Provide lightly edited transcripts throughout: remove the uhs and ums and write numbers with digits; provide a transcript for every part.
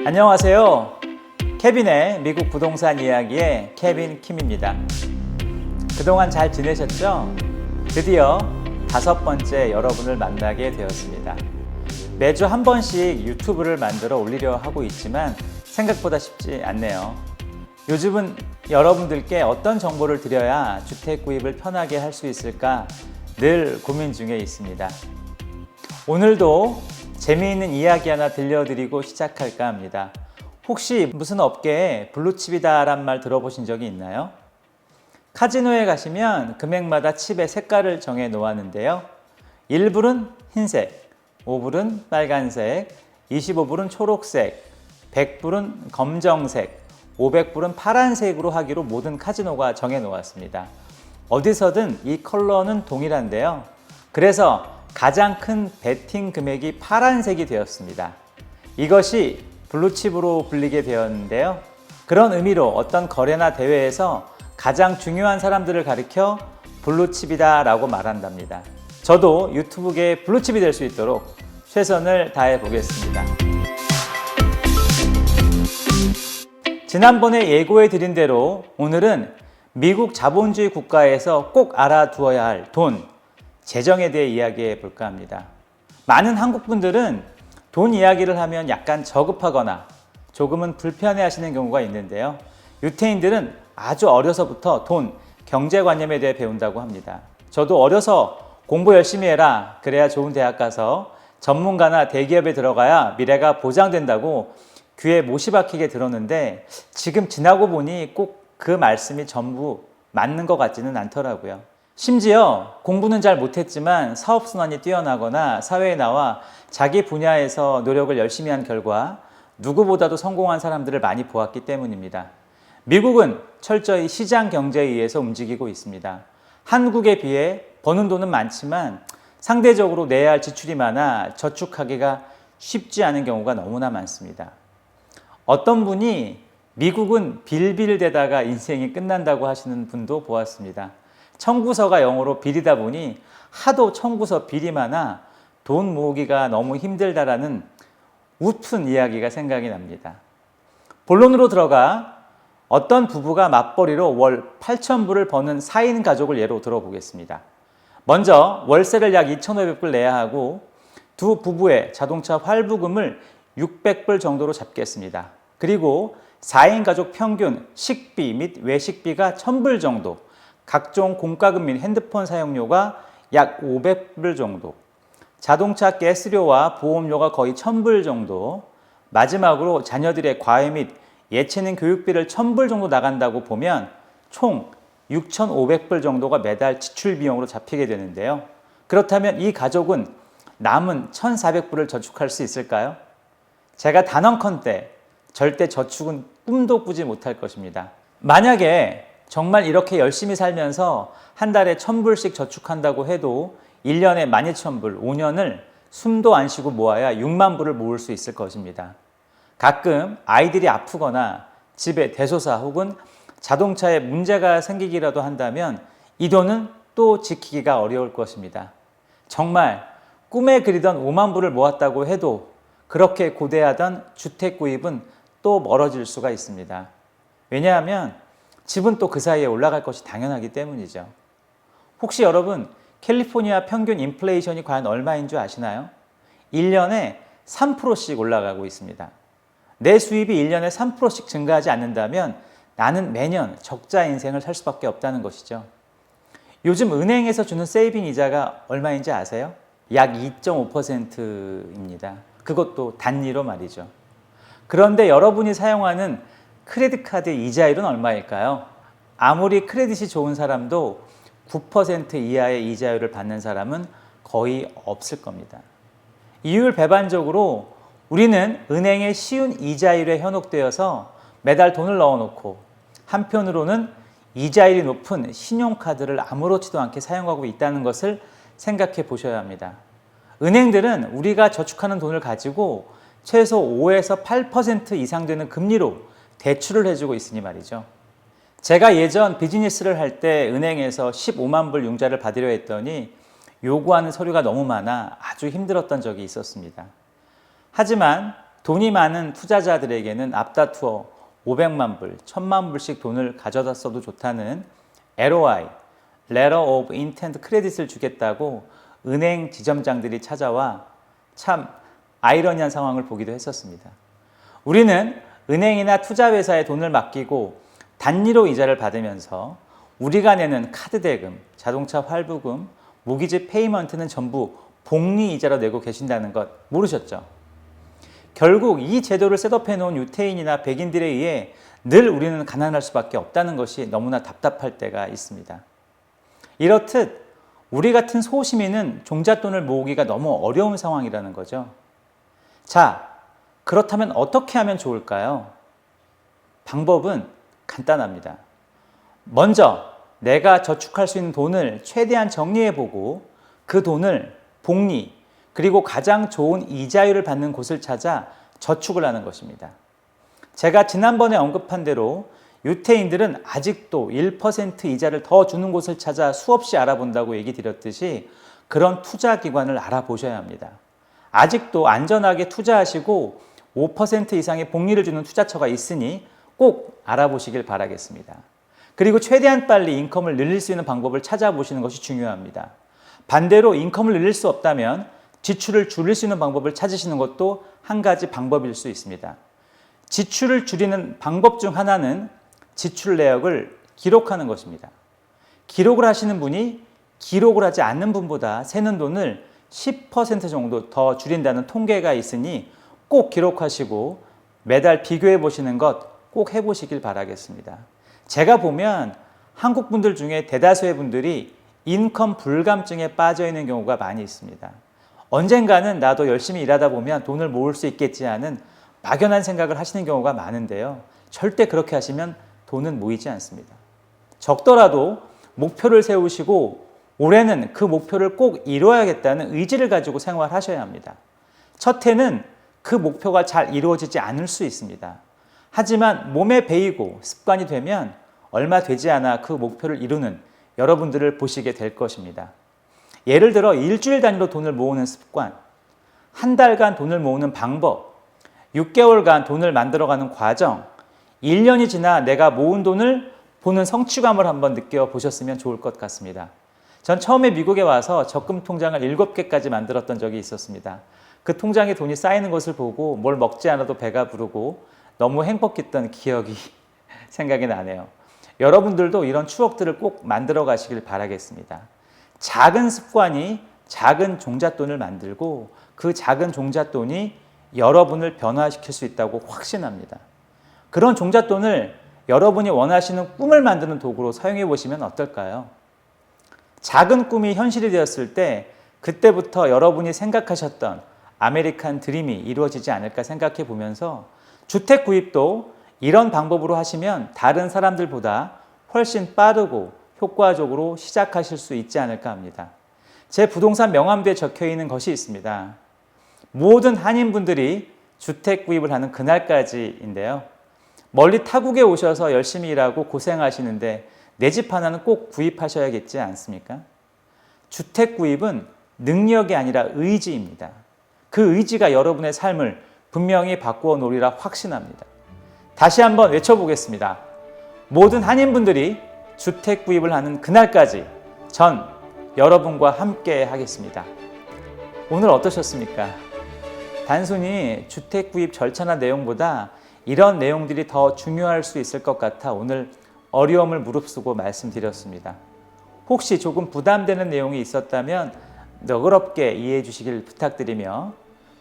안녕하세요. 케빈의 미국 부동산 이야기의 케빈 킴입니다. 그동안 잘 지내셨죠? 드디어 5번째 여러분을 만나게 되었습니다. 매주 한 번씩 유튜브를 만들어 올리려 하고 있지만 생각보다 쉽지 않네요. 요즘은 여러분들께 어떤 정보를 드려야 주택 구입을 편하게 할 수 있을까 늘 고민 중에 있습니다. 오늘도 재미있는 이야기 하나 들려드리고 시작할까 합니다. 혹시 무슨 업계에 블루칩이다 란 말 들어보신 적이 있나요? 카지노에 가시면 금액마다 칩의 색깔을 정해 놓았는데요. 1불은 흰색, 5불은 빨간색, 25불은 초록색, 100불은 검정색, 500불은 파란색으로 하기로 모든 카지노가 정해 놓았습니다. 어디서든 이 컬러는 동일한데요. 그래서 가장 큰 베팅 금액이 파란색이 되었습니다. 이것이 블루칩으로 불리게 되었는데요. 그런 의미로 어떤 거래나 대회에서 가장 중요한 사람들을 가리켜 블루칩이다 라고 말한답니다. 저도 유튜브계의 블루칩이 될 수 있도록 최선을 다해 보겠습니다. 지난번에 예고해 드린 대로 오늘은 미국 자본주의 국가에서 꼭 알아두어야 할 돈, 재정에 대해 이야기해 볼까 합니다. 많은 한국 분들은 돈 이야기를 하면 약간 저급하거나 조금은 불편해 하시는 경우가 있는데요. 유태인들은 아주 어려서부터 돈, 경제관념에 대해 배운다고 합니다. 저도 어려서 공부 열심히 해라, 그래야 좋은 대학 가서 전문가나 대기업에 들어가야 미래가 보장된다고 귀에 못이 박히게 들었는데 지금 지나고 보니 꼭 그 말씀이 전부 맞는 것 같지는 않더라고요. 심지어 공부는 잘 못했지만 사업순환이 뛰어나거나 사회에 나와 자기 분야에서 노력을 열심히 한 결과 누구보다도 성공한 사람들을 많이 보았기 때문입니다. 미국은 철저히 시장 경제에 의해서 움직이고 있습니다. 한국에 비해 버는 돈은 많지만 상대적으로 내야 할 지출이 많아 저축하기가 쉽지 않은 경우가 너무나 많습니다. 어떤 분이 미국은 빌빌대다가 인생이 끝난다고 하시는 분도 보았습니다. 청구서가 영어로 빌이다 보니 하도 청구서 빌이 많아 돈 모으기가 너무 힘들다라는 웃픈 이야기가 생각이 납니다. 본론으로 들어가 어떤 부부가 맞벌이로 월 8,000불을 버는 4인 가족을 예로 들어보겠습니다. 먼저 월세를 약 2,500불 내야 하고 두 부부의 자동차 할부금을 600불 정도로 잡겠습니다. 그리고 4인 가족 평균 식비 및 외식비가 1,000불 정도, 각종 공과금 및 핸드폰 사용료가 약 500불 정도, 자동차 가스료와 보험료가 거의 1,000불 정도, 마지막으로 자녀들의 과외 및 예체능 교육비를 1,000불 정도 나간다고 보면 총 6,500불 정도가 매달 지출 비용으로 잡히게 되는데요. 그렇다면 이 가족은 남은 1,400불을 저축할 수 있을까요? 제가 단언컨대 절대 저축은 꿈도 꾸지 못할 것입니다. 만약에 정말 이렇게 열심히 살면서 한 달에 1,000불씩 저축한다고 해도 1년에 12,000불, 5년을 숨도 안 쉬고 모아야 6만 불을 모을 수 있을 것입니다. 가끔 아이들이 아프거나 집에 대소사 혹은 자동차에 문제가 생기기라도 한다면 이 돈은 또 지키기가 어려울 것입니다. 정말 꿈에 그리던 5만 불을 모았다고 해도 그렇게 고대하던 주택 구입은 또 멀어질 수가 있습니다. 왜냐하면 집은 또 그 사이에 올라갈 것이 당연하기 때문이죠. 혹시 여러분 캘리포니아 평균 인플레이션이 과연 얼마인 줄 아시나요? 1년에 3%씩 올라가고 있습니다. 내 수입이 1년에 3%씩 증가하지 않는다면 나는 매년 적자 인생을 살 수밖에 없다는 것이죠. 요즘 은행에서 주는 세이빙 이자가 얼마인지 아세요? 약 2.5%입니다. 그것도 단위로 말이죠. 그런데 여러분이 사용하는 크레딧 카드 이자율은 얼마일까요? 아무리 크레딧이 좋은 사람도 9% 이하의 이자율을 받는 사람은 거의 없을 겁니다. 이율 배반적으로 우리는 은행의 쉬운 이자율에 현혹되어서 매달 돈을 넣어놓고 한편으로는 이자율이 높은 신용카드를 아무렇지도 않게 사용하고 있다는 것을 생각해 보셔야 합니다. 은행들은 우리가 저축하는 돈을 가지고 최소 5에서 8% 이상 되는 금리로 대출을 해주고 있으니 말이죠. 제가 예전 비즈니스를 할 때 은행에서 15만 불 융자를 받으려 했더니 요구하는 서류가 너무 많아 아주 힘들었던 적이 있었습니다. 하지만 돈이 많은 투자자들에게는 앞다투어 500만 불, 1000만 불씩 돈을 가져다 써도 좋다는 LOI, Letter of Intent 크레딧을 주겠다고 은행 지점장들이 찾아와 참 아이러니한 상황을 보기도 했었습니다. 우리는 은행이나 투자회사에 돈을 맡기고 단리로 이자를 받으면서 우리가 내는 카드 대금, 자동차 할부금, 모기지 페이먼트는 전부 복리 이자로 내고 계신다는 것 모르셨죠? 결국 이 제도를 셋업해 놓은 유태인이나 백인들에 의해 늘 우리는 가난할 수밖에 없다는 것이 너무나 답답할 때가 있습니다. 이렇듯 우리 같은 소시민은 종잣돈을 모으기가 너무 어려운 상황이라는 거죠. 자, 그렇다면 어떻게 하면 좋을까요? 방법은 간단합니다. 먼저 내가 저축할 수 있는 돈을 최대한 정리해보고 그 돈을 복리, 그리고 가장 좋은 이자율을 받는 곳을 찾아 저축을 하는 것입니다. 제가 지난번에 언급한 대로 유태인들은 아직도 1% 이자를 더 주는 곳을 찾아 수없이 알아본다고 얘기 드렸듯이 그런 투자기관을 알아보셔야 합니다. 아직도 안전하게 투자하시고 5% 이상의 복리를 주는 투자처가 있으니 꼭 알아보시길 바라겠습니다. 그리고 최대한 빨리 인컴을 늘릴 수 있는 방법을 찾아보시는 것이 중요합니다. 반대로 인컴을 늘릴 수 없다면 지출을 줄일 수 있는 방법을 찾으시는 것도 한 가지 방법일 수 있습니다. 지출을 줄이는 방법 중 하나는 지출 내역을 기록하는 것입니다. 기록을 하시는 분이 기록을 하지 않는 분보다 새는 돈을 10% 정도 더 줄인다는 통계가 있으니 꼭 기록하시고 매달 비교해 보시는 것 꼭 해보시길 바라겠습니다. 제가 보면 한국 분들 중에 대다수의 분들이 인컴 불감증에 빠져 있는 경우가 많이 있습니다. 언젠가는 나도 열심히 일하다 보면 돈을 모을 수 있겠지 하는 막연한 생각을 하시는 경우가 많은데요. 절대 그렇게 하시면 돈은 모이지 않습니다. 적더라도 목표를 세우시고 올해는 그 목표를 꼭 이루어야겠다는 의지를 가지고 생활하셔야 합니다. 첫 해는 그 목표가 잘 이루어지지 않을 수 있습니다. 하지만 몸에 배이고 습관이 되면 얼마 되지 않아 그 목표를 이루는 여러분들을 보시게 될 것입니다. 예를 들어 일주일 단위로 돈을 모으는 습관, 한 달간 돈을 모으는 방법, 6개월간 돈을 만들어가는 과정, 1년이 지나 내가 모은 돈을 보는 성취감을 한번 느껴보셨으면 좋을 것 같습니다. 전 처음에 미국에 와서 적금 통장을 7개까지 만들었던 적이 있었습니다. 그 통장에 돈이 쌓이는 것을 보고 뭘 먹지 않아도 배가 부르고 너무 행복했던 기억이 생각이 나네요. 여러분들도 이런 추억들을 꼭 만들어 가시길 바라겠습니다. 작은 습관이 작은 종잣돈을 만들고 그 작은 종잣돈이 여러분을 변화시킬 수 있다고 확신합니다. 그런 종잣돈을 여러분이 원하시는 꿈을 만드는 도구로 사용해 보시면 어떨까요? 작은 꿈이 현실이 되었을 때 그때부터 여러분이 생각하셨던 아메리칸 드림이 이루어지지 않을까 생각해 보면서 주택 구입도 이런 방법으로 하시면 다른 사람들보다 훨씬 빠르고 효과적으로 시작하실 수 있지 않을까 합니다. 제 부동산 명함부에 적혀 있는 것이 있습니다. 모든 한인분들이 주택 구입을 하는 그날까지인데요. 멀리 타국에 오셔서 열심히 일하고 고생하시는데 내 집 하나는 꼭 구입하셔야겠지 않습니까? 주택 구입은 능력이 아니라 의지입니다. 그 의지가 여러분의 삶을 분명히 바꾸어 놓으리라 확신합니다. 다시 한번 외쳐보겠습니다. 모든 한인분들이 주택 구입을 하는 그날까지 전 여러분과 함께 하겠습니다. 오늘 어떠셨습니까? 단순히 주택 구입 절차나 내용보다 이런 내용들이 더 중요할 수 있을 것 같아 오늘 어려움을 무릅쓰고 말씀드렸습니다. 혹시 조금 부담되는 내용이 있었다면 너그럽게 이해해 주시길 부탁드리며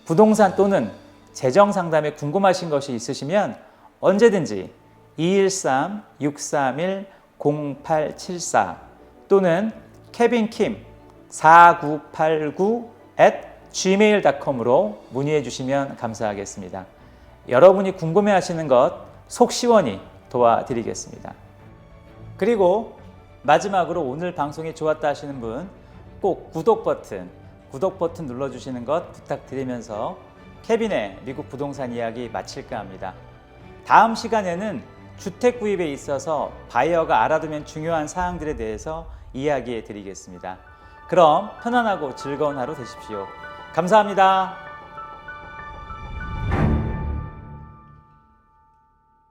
부동산 또는 재정 상담에 궁금하신 것이 있으시면 언제든지 213-631-0874 또는 kevinkim4989@gmail.com으로 문의해 주시면 감사하겠습니다. 여러분이 궁금해하시는 것 속 시원히 도와드리겠습니다. 그리고 마지막으로 오늘 방송이 좋았다 하시는 분 꼭 구독 버튼 눌러주시는 것 부탁드리면서 케빈의 미국 부동산 이야기 마칠까 합니다. 다음 시간에는 주택 구입에 있어서 바이어가 알아두면 중요한 사항들에 대해서 이야기해 드리겠습니다. 그럼 편안하고 즐거운 하루 되십시오. 감사합니다.